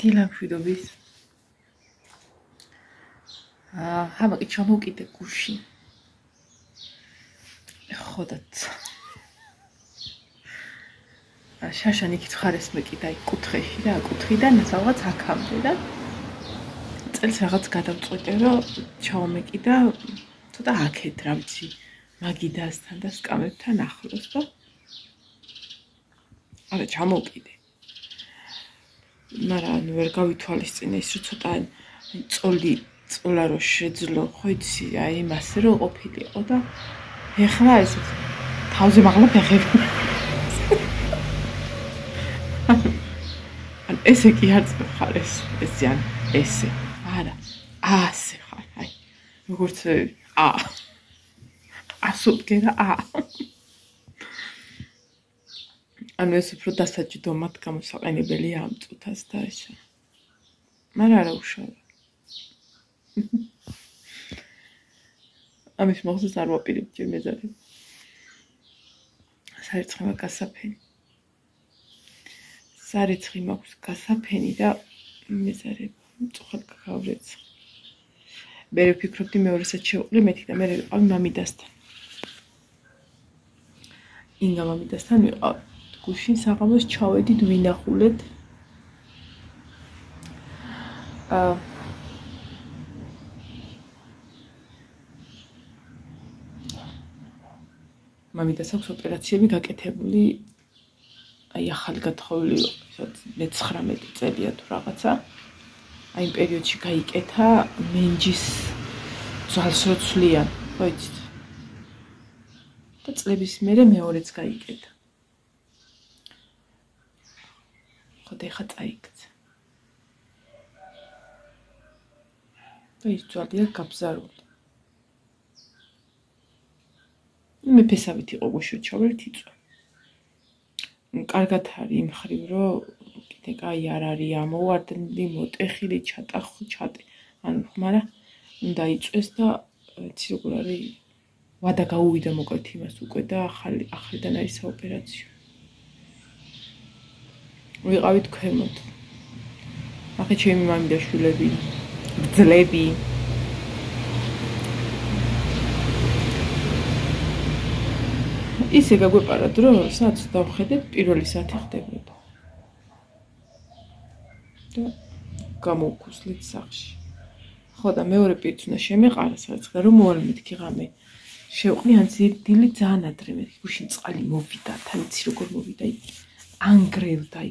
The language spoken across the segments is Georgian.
დილამშვიდობის. Ჰამაკი ჩამოვკიდე გუშინ. ხოდათ. შაშანიკი ცხარეს მეკიდა იქ კუთხეში და კუთხიდან სადღაც აქამდე და წელს რაღაც გადავწყვიტე რომ ჩავმეკიდა ცოტა აქეთ რა ვიცი მაგიდასთან და სკამებთან ახლოს და არა ჩამოვკიდე. მაგრამ ვერ გავითვალისწინე ის რომ ცოტა წოლა რო შეძლო ხო იცი აი მასე რო ყოფილიყო და ეხლა ეს თავზე მაღლა ფეხები ან ესე კი არ ხარ ეს ძალიან ესე არა ასე ხარ აი როგორც ასობგერა ანუ ეს უფრო დასაჯდომად გამოსაყენებელია ამ წუთას და ესე მაგრამ არა უშავო ამის მოხდეს არ ვაპირებ ჯერ მეზარი საერთხმა გასაფენი სარეცხი მაქვს გასაფენი და მეზარე მწუხად გავვრეცხ მე ვფიქრობდი მეორესაც შევყრი მეთი და მე ვიყავი მამიდასთან ინგა მამიდასთან ვიყავ გუშინ საღამოს ჩავედით ვინახულეთ მამიდას აქვს ოპერაციები გაკეთებული აი ახალი გათხოვილი მე-19 წელია თუ რაღაცა აი იმ პერიოდში გაიკეთა მენჯის ძვალს რო ცვლიან ხო იცით და წლების მერე მეორეც გაიკეთა ხო და ეხა წაიქცა და ის ძვალია გაბზარული მე ფესავით იყო გუშინ ჩავერთ იწვა კარგად არის იმ ხრივ რომ კიდე კაი არ არის ამოვარდნილი მოტეხილი ჩატე ანუ მაგრამ უნდა იწვეს და იცი როგორ არის ვადა გაუვიდა მოკლედ იმას უკვე და ახლიდან არის საოპერაციო ვიყავით ქვემოთ ახლა ჩემი მამიდა შვილები ბძლები ისე გაგვეპარა დრო სადაც დავხედეთ პირველი საათი ხდებოდა და გამოვქუსლით სახში ხო და მეორე პირიც უნდა შემეყარა სადაც რომ მოვალ მეთქი ღამე შევყრი ან დილით ძალიან ადრე მეთქი გუშინ წყალი მოვიდა თან იცი როგორ მოვიდა ანგრევდა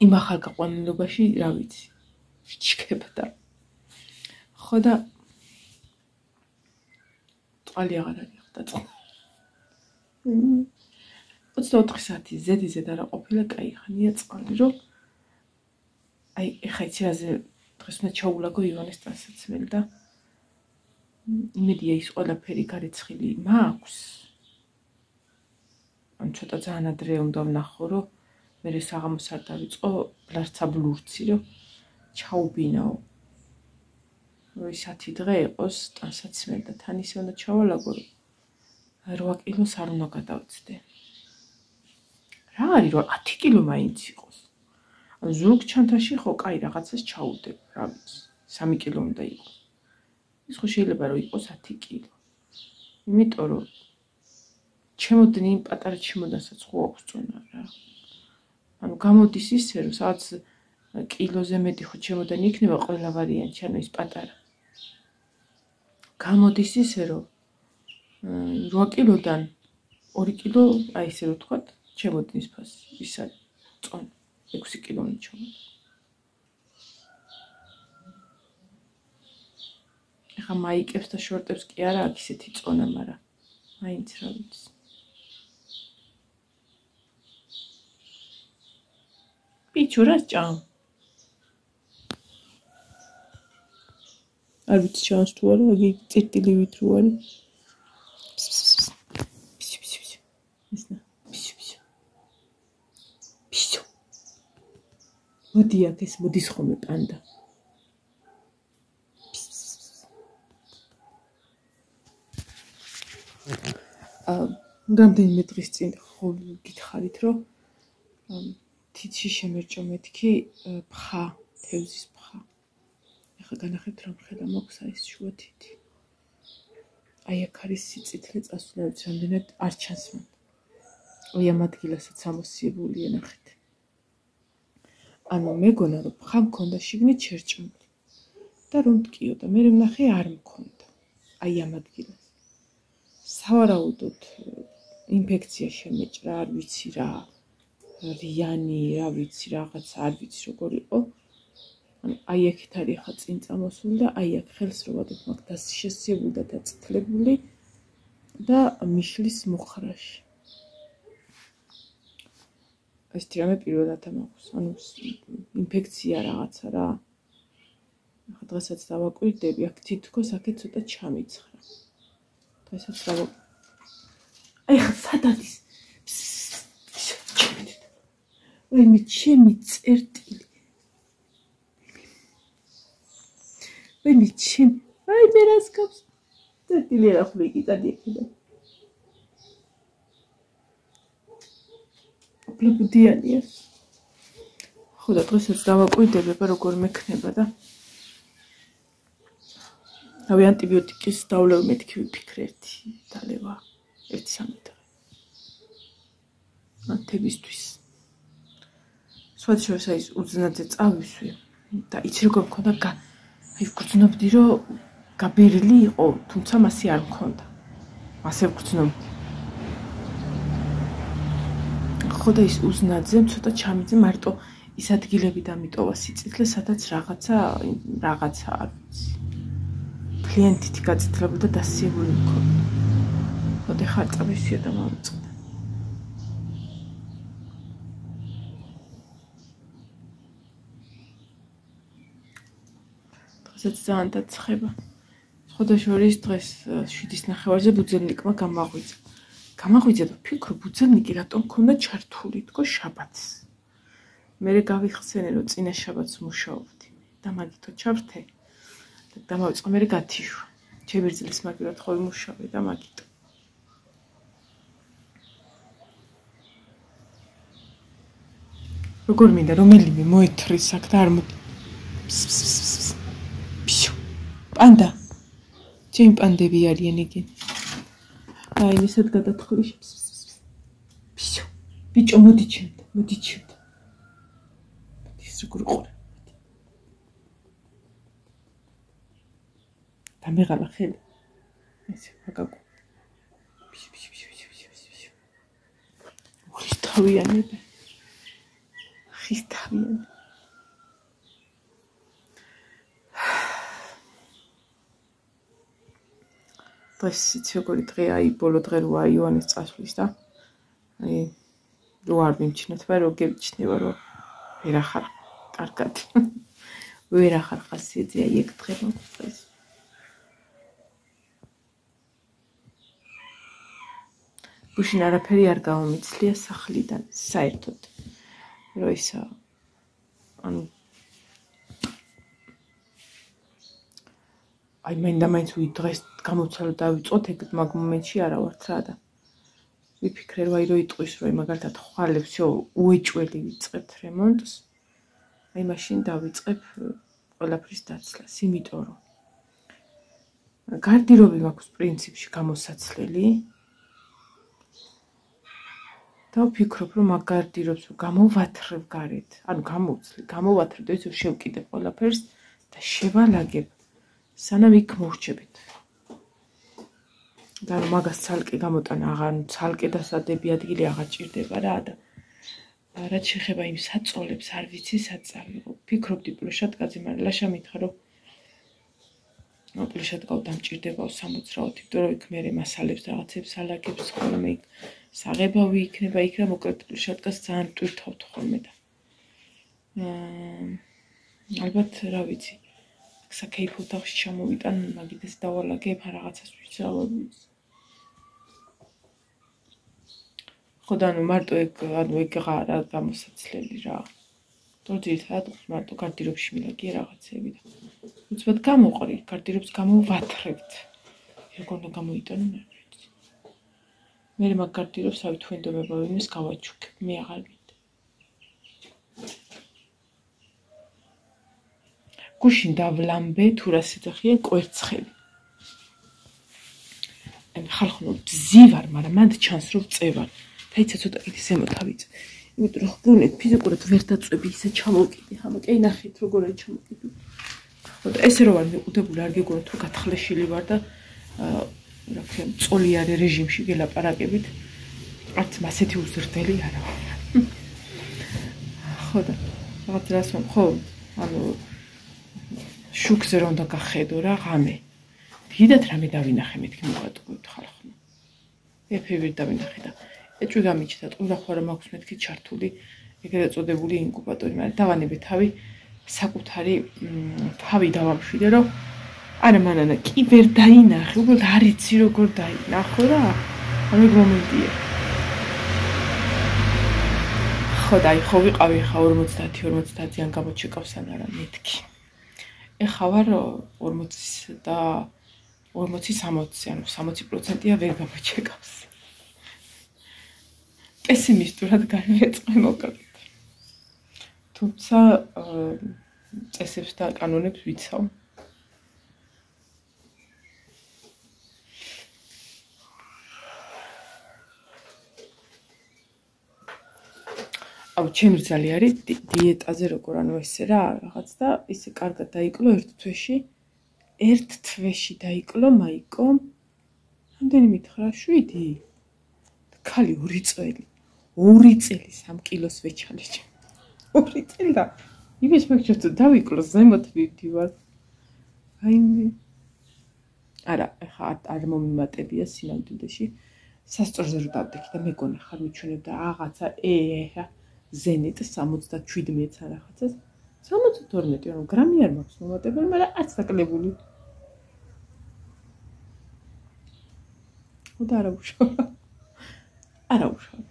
იმ ახალ გაყვანილობაში რა ვიცი ჩქებდა ხო და წყალი აღარ არის ხდა 24 საათი ზედიზედ არა ყოფილა კაი ხანია წყალი რომ აი ეხა იცი რაზე დღეს უნდა ჩაულაგო ივანეს ტანსაცმელი და იმედია ის ყველაფერი გარეცხილი მაქვს ან ცოტა ძალიან ადრე უნდა ვნახო რომ მე საღამოს არ დავიწყო ბლარცა ბლურცი რომ ჩაუბინაო რომ ის 10 დღე იყოს ტანსაცმელი და თან ისე უნდა ჩავალაგო 8 კილოს არ უნდა გადავწდე. რა არის რომ 10 კილო მაინც იყოს. ზურგ ჩანთაში ხო კაი რაღაცას ჩაუდებ, რა ვიცი, 3 კილო უნდა იყოს. ის ხო შეიძლება რომ იყოს 10 კილო. იმიტომ რომ ჩემოდნი იმ პატარა ჩემოდანსაც ხო აქვს წონა რა. ანუ გამოდის ისე რომ სადაც კილოზე მეტი ხო ჩემოდანი იქნება ყველა ვარიანტი, ანუ ის პატარა. გამოდის ისე რომ 8 კილოდან 2 კილო, აი ესე რომ ვთქვათ, ჩემოდნის ფასი, ისა წონა 6 კილონი ჩამოდი. ეხა მაიკებს და შორტებს კი არა აქვს ისეთი წონა, მაგრამ მაინც რა ვიცი. ბიჭო რა ჭამ? არ ვიცი ჩანს თუ არა, აგი წერტილივით რო არის. მოდი აქ ეს მოდის ხოლმე პანდა რამდენიმე დღის წინ ხო გითხარით რომ თითში შემერჭო მეთქი ფხა, თევზის ფხა. ეხლა განახეთ რომ ხედა მოქვს აი ეს შუა თითი. აი აქ არის სიწითლე წასვლელიც რამდენად არ ჩანს მან. აი ამ ადგილასაც ამოსიებულია ნახეთ. ანუ მეგონა რომ ფხა მქონდა შიგნით შერჭმული და რომ მткиოდა მე ვნახე არ მქონდა აი ამ ადგილას სავარაუდოდ ინფექცია შემეჭრა არ ვიცი რა რიანი რა ვიცი რაღაცა არ ვიცი როგორ იყო ანუ აი აქეთ არის ხა წინ წამოსული და აი აქ ხელს რო ვადებ მაგ დასშესებული და დაწითლებული და მიშლის მუხრაში ეს თრამე პირველად ამაქვს ანუ ინფექცია რაღაცა რა ახლა დღესაც დავაკვირდები აქ თითქოს აქეთ ცოტა ჩამიცხრა დღესაც აი ხა სად არის აი მე ჩემი წერტილი მე ჩემ აი მე რას გავს წერტილი რა ხვლიკი წადი აქედან ბუდიანია. ხო და დღესაც დავაკვირდები, აბა როგორ მექნება და რავი ანტიბიოტიკის დავლევ მეთქი ვიფიქრე ერთი დალევა 1-3 დღე. ანთებისთვის. სხვადასხვა ის უძნაძე წავისვი და იცი როგორ მქონდა აი ვგრძნობდი რომ გაბერილი იყო, თუმცა მასე არ მქონდა. ასე ვგრძნობდი. ხო და ის უზნაძე ცოტა ჩამიძე მარტო ის ადგილები დამიტოვა სიწითლე სადაც რაღაცა არ ვიცი კლიენტით გაწითლებული და დასიებული მქონდა ხო და ხარ წავისია და მომწყდა დღესაც ძალიან დაცხება სხვა შორის დღეს 7:30-ზე ბუძელნიკმა გამაღვიძა და ფიქრო ბუძელნიკი რატომ მქონდა ჩართული თქო შაბათს მე გავიხსენე რომ წინა შაბათს მუშაობდი და მაგითო ჩავრთე და დამავიწყე მე გათიშვა ჩემი მაგივრად ხოლმე მუშაობდი და მაგითო როგორ მინდა რომელიმე მოეთრის აქ და არ პიშო პანდა ჩემი პანდები არიან იგი აი ისეთ გადათხრის პიშო ბიჭო მოდი ჩემთან ის როგორ ყურე დამეღალა ხელი ესე მაგაკო ხისთავიანები დღეს იცი როგორი დღეა აი ბოლო დღე როა იოანეს წასვლის და აი რო არ მიმჩნევთ ვარ რო გემჩნევა რომ ვერ ახარ კარგად ვერ ახარ ხასიათზე აი ეგ დღე მოხდეს გუშინ არაფერი არ გამომიცლია სახლიდან საერთოდ რო ისა ანუ აი მაინც დღეს გამოცვალო დავიწყოთ ეგ მაგ მომენტში არა ვართ რა და ვიფიქრე რომ აი რო იტყვის რომ მაგალითად ხვალებს უეჭველი ვიწყებთ რემონტს აი მაშინ დავიწყებ ყველაფრის დაცლას იმიტომ რომ გარდირობი მაქვს პრინციპში გამოსაცლელი და ვფიქრობ რომ მაგ გარდირობს გამოვათრებ გარეთ ანუ გამოვათრებ და ისე შევკიდებ ყველაფერს და შევალაგებ სანამ იქ მოვრჩებით და მაგას ცალკე გამოტანა აღარ ცალკე დასადები ადგილი აღარ ჭირდება რა და რაც შეხება იმ საწოლებს არ ვიცი სად წავიღო ფიქრობდი პლუშატკაზე მაგრამ ლაშა მითხრა რომ პლუშატკა დამჭირდებაო 60 რაოდ იმიტომ რომ იქ მე მასალებს რაღაცებს ალაგებს ხოლმე იქ საღებავი იქნება იქ რა მოკლედ პლუშატკას ძალიან ტვირთავთ ხოლმე და ალბათ რა ვიცი საკეიფო თავს ჩამოვიტან მაგიდეს დავალაგებ რაღაცას ვიცავ ხო და ანუ მარტო ეგ რა გამოსაცლელი რა თორდით მარტო გარდირებში მილაგია რაღაცები და უცბად გამოყრი გარდირებს გამოვათრებთ როგორ უნდა გამოიტანო მე ვიცი მე მაგ გარდირებს ავი თუ ენდომება ვინმეს გავაჩუქებ მე აღარ მინდა გუშინ დავლამბე თუ რა სიძახიან კვერცხები. ხალხო ბზივარ, მაგრამ მანდ ჩანს რომ წევარ. და იცი ცოტა კიდე ზემოთავიც. იმიტომ რომ ხბუნეთ ფიზიკურად ვერ დაწვევი ისე ჩამოვკიდე. ხამა კი ნახეთ როგორ არის ჩამოვკიდე. ხო და ესე რომ არ მიყუდებული არ გეგონოთ რომ გათხლეშილი ვარ და რა ქვია წოლიარე რეჟიმში გელაპარაკებით. არც მასეთი უზრდელი არა ვარ. ხო და რაღაც რას ხო ანუ შუქზე რომ და გახედო რა ღამე. დიდად რამე დავინახე მეთქი მოვატყუებთ ხალხმა. ეფევერ დავინახე და ეჭვი გამიჩნდა ტყუილახ ვარ მაქვს მეთქი ჩართული ეგრეთ წოდებული ინკუბატორი, მაგრამ დავანებე თავი საკუთარი თავი დავამშვიდე რომ არა მანანა კი ვერ დაინახე, უბრალოდ არ იცი როგორ დაინახო რა. ანუ ეგ მომენტია. ხო და აი ხო ვიყავი ხა 50-50-იან გამოჩეკავს ან არა მეთქი. ეხა ვარ 40 და 40-60, ანუ 60%-ია ვერ გამოჩეკავს. პესიმისტურად განვეწყე მოკლედ. თუმცა წესებს და კანონებს ვიცავ. ჩემი რძალი არის დიეტაზე როგორ ანუ ესე რა რაღაც და ისე კარგად დაიკლო ერთ თვეში დაიკლო მაიკო რამდენი მითხრა 7 ქალი 2 წელი 2 წელი 3 კილოს ვეჩალე 2 წელი და იმის მაგჭოთ დავიკლო ზემოთ ვიდივარ აი არა ხა არ მომიმატებია სინამდვილეში სასწორზე რომ დავდექი და მეგონა ხარ მიჩვენებდა რაღაცა ზენიტ 77-ს ან რაღაცას 72 ანუ გრამი არ მაქვს მომატებული, მაგრამ არც დაკლებული. უდა არა უშავა. არა უშავა.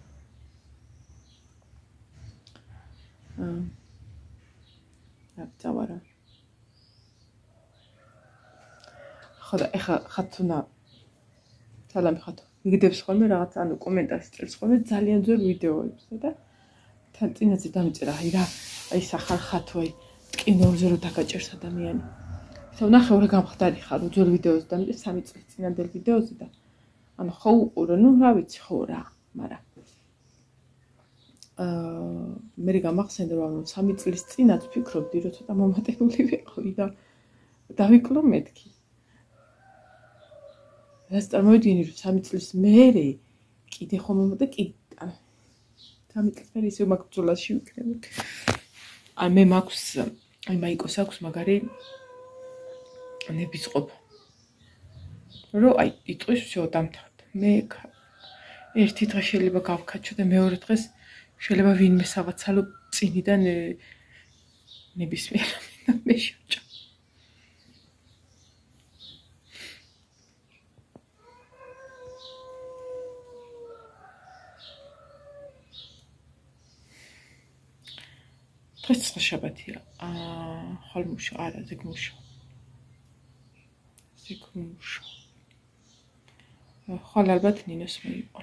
დავარა. ხო და ეხა ხათუნა სალამი ხათო. მიგდებს ხოლმე რაღაც ანუ კომენტარს წერს ხოლმე ძალიან ძველ ვიდეოებს და თან წინაზე დამიწერა აი რა აი სახარ ხათო აი ტკინორზე რო დაგაჭერს ადამიანი. ისე ვნახე რა გამხდარი ხარ ძველ ვიდეოზე დამიწერე 3 წლის წინანდელ ვიდეოზე და ანუ ხო უყურო ნუ რა ვიცი ხო რა მაგრამ მე გამახსენდა რომ 3 წლის წინაც ვფიქრობდი რომ ცოტა მომატებული ვიყავი და დავიკლო მეთქი. რას წარმოვიდგინე რომ 3 წლის მერე კიდე ხომ მომატე კი 3 წლის მერე ისე მაგ ბრძოლაში ვიქნები. აი მე მაქვს აი მაიკოს აქვს მაგარი ნებისყოფა. რომ აი იტყვის всё დამთავრდა. მე ერთი დღე შეიძლება გავქაჩო და მეორე დღეს შეიძლება ვინმე სავაცალო წინიდან ნებისმიერ მე შევჭა. დღეს შაბათია. ხალმუშა არა ზეგმუშა. ზეგმუშა. ხალ ალბათ ნინოს მეიყო.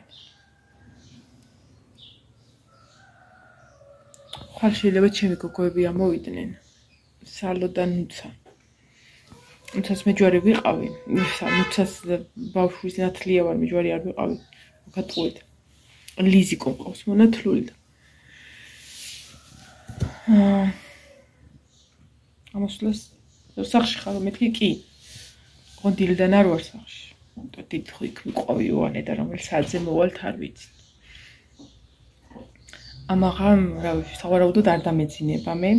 ხალ შეიძლება ჩემი გოგოები ამოვიდნენ. სალოდან ნუცა. ნუცას მეჯვარი ვიყავი. ნუცას ბავშვის ნათლია ვარ მეჯვარი არ ვიყავი. გატყუეთ. ლიზი ყავს მონათლული და ამასვლას სახში ხარ მეთქი კი კონდილიდან არ ვარ სახში დიდხო იქ ვიყავი ოანე და რომელ საათზე მოვალთ არ ვიცი ამაღამ რა ვიცი სავარაუდოდ არ დამეძინება მე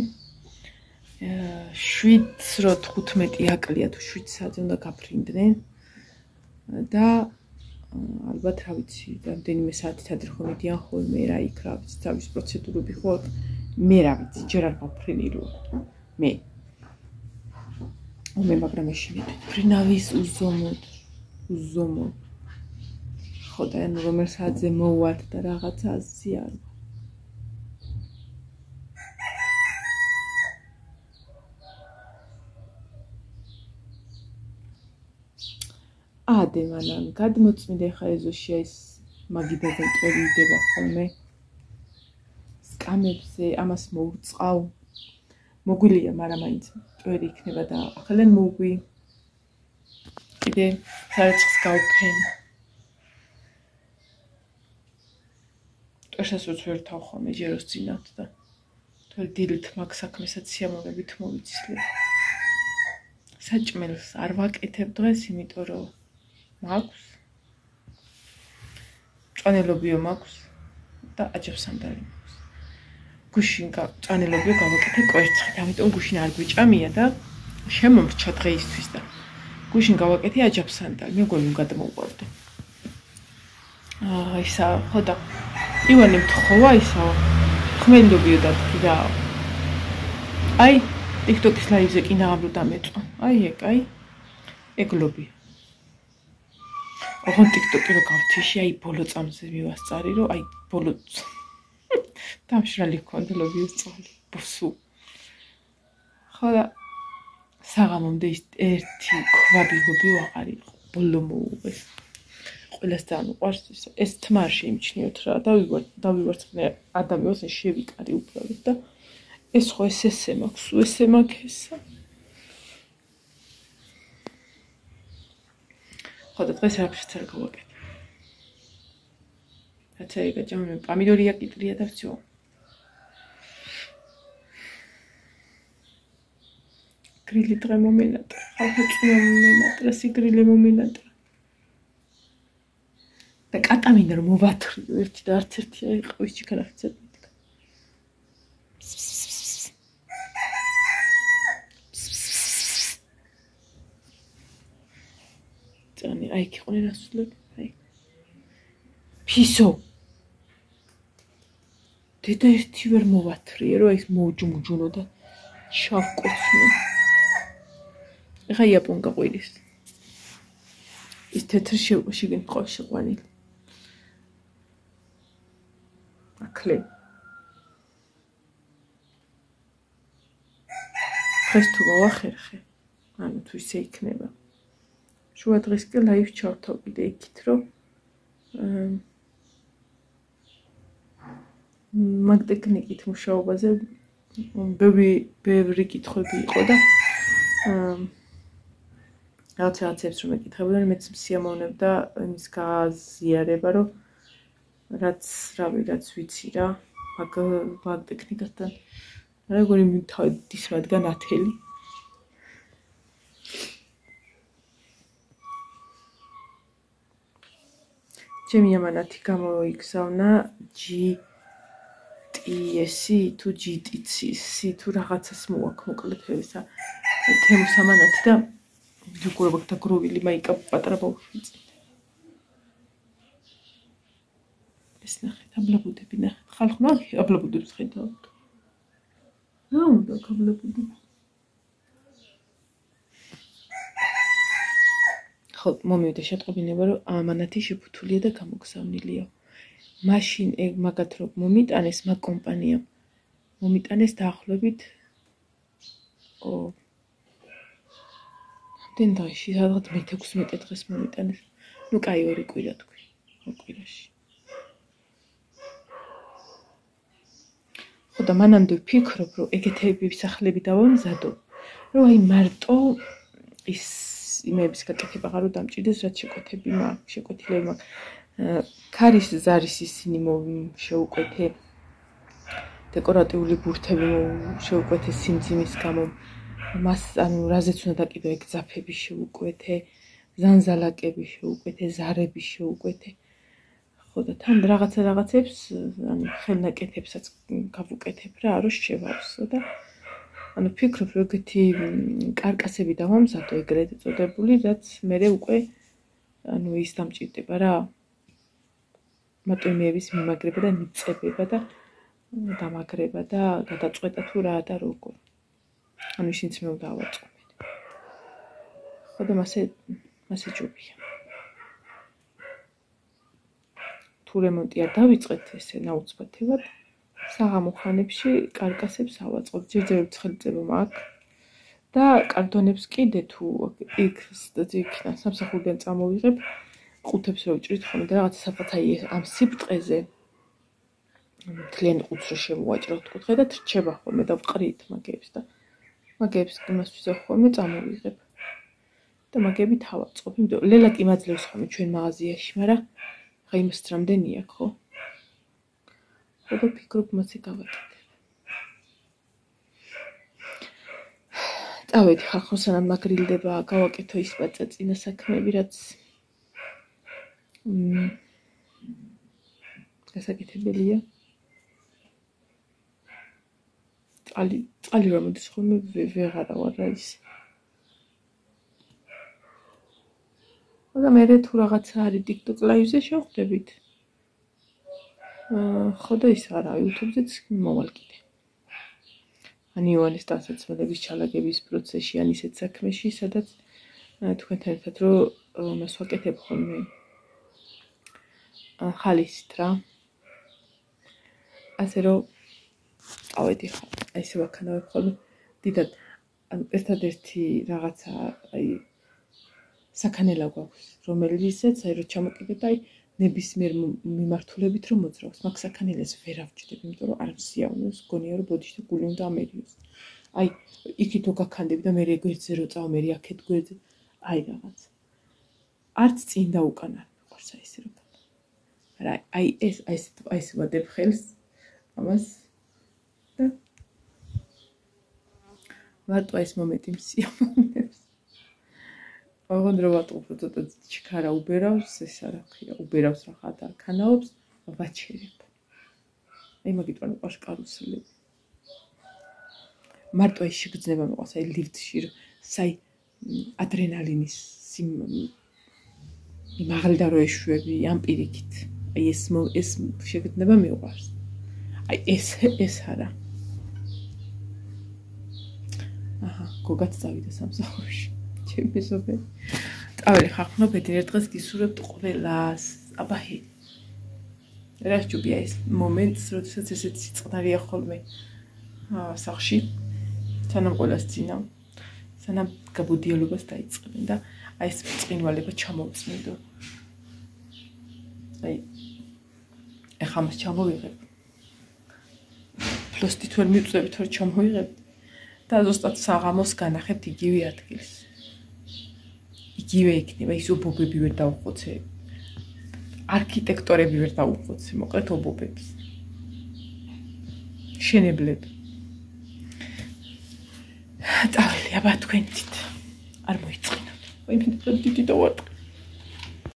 7-15 აკლია თუ 7 საათზე უნდა გაფრინდნენ და ალბათ რა ვიცი რამდენიმე საათით ადრე ხომ მიდიან ხოლმე რა იქ რა ვიცი თავის პროცედურები ხო მე რა ვიცი ჯერ არ მაფრინი რო მე მაგრამ ეშინე ფრინავის უზომოდ ხო და ანუ რომელ საათზე მოვართ და რაღაცა ასი არ ადე მანან გადმოწმიდე ხა ეზოში ეს მაგიდაზე მწვერი იდება ხოლმე სკამებზე, ამას მოუწყავ. მოგვილია, მაგრამ მაინც წვერი იქნება და ახალენ მოგვი. კიდე სარეცხს გავფენ. ტვერსაც ვერ თავხომე ჯეროს წინათ და თორე დილით მაგ საქმესაც სიამოვნებით მოვიცილებ. საჭმელს არ ვაკეთებ დღეს, იმიტომ რომ მაქვს მწვანელობიო მაქვს და აჯაფსანდალი მაქვს. გუშინ მწვანელობიო გავაკეთე კვერცხით, ამიტომ გუშინ არ გვიჭამია და შემომრჩა დღეისთვის და გუშინ გავაკეთე აჯაფსანდალი, მეგონი გადმოვყავდა. ისა ხო და ივანე მთხოვა ისა ხმელობიო დადგი რა. აი TikTok-ის ლაივზე კი ნაღამრო დამეწვა. აი ეგლობი. ოღონ TikTok-ი რო გავთიში, აი ბოლო წამზე მივასწარი, რომ აი ბოლო დამშრალი ჰქონდა ლობიოს წვალი. ბოსუ. ხო და საღამომდე ერთი ქვაბი ლობიო აღარ იყო. ბოლო მოუღეს. ყველას დაამყვარს ეს თმა არ შეიმჩნიოთ რა და დავივარცხნე ადამიანს შევიკარი უბრალოდ და ეს ხო ესე მაქვს, ესე მაქვს. ხო და დღეს რაფერს არ გავაკეთე. რაცა იგაჭამე პამიდორია კიტრია და ვცო. გრილი დღე მომენატრა, ხალხი მომენატრა, სიგრილი მომენატრა. და კატამინა რომ მოვათრიო ერთი და არც ერთი არ იყვის ჩიქანახიცად მეთქა. წანი აი ქიყონე რასულები, აი. ფისო. დედა ერთი ვერ მოვათრიე, რომ ის მოუჯმუჯუნო და ჩავკოცნო. ეხა იაპონკა ყვირის. ის თეთრი შეგენ ყავს შეყვანილი. აკლე. დღეს თუ გავახერხე, ანუ თუ ისე იქნება. შუა დღეს კი ლაივ ჩავთავ კიდე იქით, რომ მაგ ტექნიკით მუშაობაზე ბევრი კითხვები იყო და რაღაცებს რომ ეკითხებოდა, მეც სიამოვნებდა იმის გაზიარება, რომ რაც ვიცი რა, მაგ ტექნიკასთან როგორი თავის მათგან ათელი. ჩემი ამანათი გამოიგზავნა GTS თუ GTC თუ რაღაცას მოაქვს მოკლედ ისა თემის ამანათი და როგორ დაგროვილი მაიკა პატარა ბავშვი. ეს ნახეთ, აბლაბუდები ნახეთ. ხალხმა აბლაბუდებს ხედავთ. რა უნდა აბლაბუდებს? ხო, მომივიდა შეტყობინება, რომ ამანათი შეფუთულია და გამოგზავნილია. მაშინ მაგათ რომ მომიტანეს მაგ კომპანიამ. მომიტანეს დაახლოებით ამდენ დღეში, სადღაც მე-16 დღეს მომიტანეს. ნუ კაი 2 კვირა თქვი, კვირაში. ხო და მანამდე ვფიქრობ, რომ ეგეთები სახლები დავამზადო, რომ აი მარტო ის იმების გაკეთება აღარ დამჭირდეს, რაც შეკვეთილები მაქვს. ქარის ზარის ისინი შეუკვეთე, დეკორატიული ბურთები შეუკვეთე სიმძიმის გამო, მას ანუ რაზეც უნდა დაკიდო ეგ ძაფები შეუკვეთე, ზანზალაკები შეუკვეთე, ზარები შეუკვეთე. ხო და თან რაღაცებს, ანუ ხელნაკეთებსაც გავუკეთებ რა, რომ შევავსო და ანუ ფიქრობ, რომ ეგეთი კარკასები დავამზადო ეგრეთ წოდებული, რაც მერე უკვე ანუ ის დამჭირდება რა. მატონიების მიმაგრება და მიწებება და დამაგრება და გადაწყვეტა თუ რა და როგორ. ანუ ისინიც მე დავაწყობენ. ხო და მასე ჯობია. თუ რემონტი არ დავიწყეთ ესე ნაუცბათებად, საღამო ხანებში კარკასებს ავაწყობ. ჯერჯერობით ხელწება მაქვს და კარტონებს კიდე თუ იქიდან სამსახურიდან წამოვიღებ, ყუთებს რო ვჭრით ხოლმე და რაღაცა საფათაი ამ სიბრტყეზე მთლიანი ყუთს რო შემოვაჭროთ კუთხე და რჩება ხოლმე და ვყრით მაგებს და მაგებს იმასთვის ხოლმე წამოვიღებ და მაგები თავაწყობ. იმიტომ ლელა კი მაძლევს ხოლმე ჩვენ მაღაზიაში, მაგრამ ხა იმას რამდენი აქვს, ხო? ხო და ფიქრობ მასე გავაკეთებ. წავედი ხა ხო სანამ მაგრილდება, გავაკეთო ის წინა საქმეები, რაც გასაკეთებელია. წყალი რომ მოდის ხოლმე ვეღარა ვარ რა ის. მაგრამ მე თუ რაღაცა არის TikTok live-ზე შევხვდებით. ხო და ის არა, YouTube-ზეც მოვალ კიდე. ან იოანეს დასაცმელების ჩალაგების პროცესში, ან ისეთ საქმეში, სადაც თქვენთან ერთად რომ მას ვაკეთებ ხოლმე ხალისით რა. ასე რომ წავედი ხა, აი ესე ვაქანავებ ხოლმე. დიდად ერთადერთი რაღაცა აი საქანელა გვაქვს, რომელიცაც აი რო ჩამოკიდეთ, აი ნებისმიერ მიმართულებით რომ მოძრაობს, მაგ საქანელას ვერ ავჭდებ, იმიტომ რომ არ მსიავნებს, გონია რომ ბოდიში და გული უნდა ამერიოს. აი იქით რო გაქანდები და მე გვერდზე რო წავა, მე აქეთ გვერდზე, აი რაღაც. არც წინ და უკან არ მიყვარს აი ესე რომ. არა, აი ეს ვადებ ხელს ამას და მარტო ეს მომენტი მსიავნებს. ოღონდ რომ ვატყობ ცოტა ჩქარა უბერავს, ეს არა ხია, უბერავს რაღაც და ქანაობს, ვაჩერებ. აი მაგით ვარ მიყვარს კარუსელები. მარტო ეს შეგრძნება მიყვარს, აი ლიფტში რომ საი ადრენალინის იმაღლდა რო ეშვები ამ პირიქით. აი ეს შეგრძნება მიყვარს. აი ეს არა. აჰა, გოგაც წავიდა სამსახურში. ჩემი მეზობელი. წავედი ხახნო ბედნიერ დღეს გისურვებთ ყველას. აბაჰი. რა შეჭუბია ეს მომენტს, როდესაც ესეც სიწყდარია ხოლმე სახლში. სანამ ყველას ძინა. სანამ გაბუდიელობას დაიწყებენ და აი ეს წინვალება ჩამოვწმინდო. აი ეხლა მას ჩამოვიღებ. ფლოსტით ვერ მივწევით, რომ ჩამოვიღებთ და ზუსტად საღამოს განახებთ იგივე ადგილს. იგივე იქნება, ის ობობები ვერ დავუხოცე. არქიტექტორები ვერ დავუხოცე, მოკლედ ობობებს. შენებლები. წავედი აბა თქვენით. არ მოიწყინოთ. აი მე დიდი დავარტყი.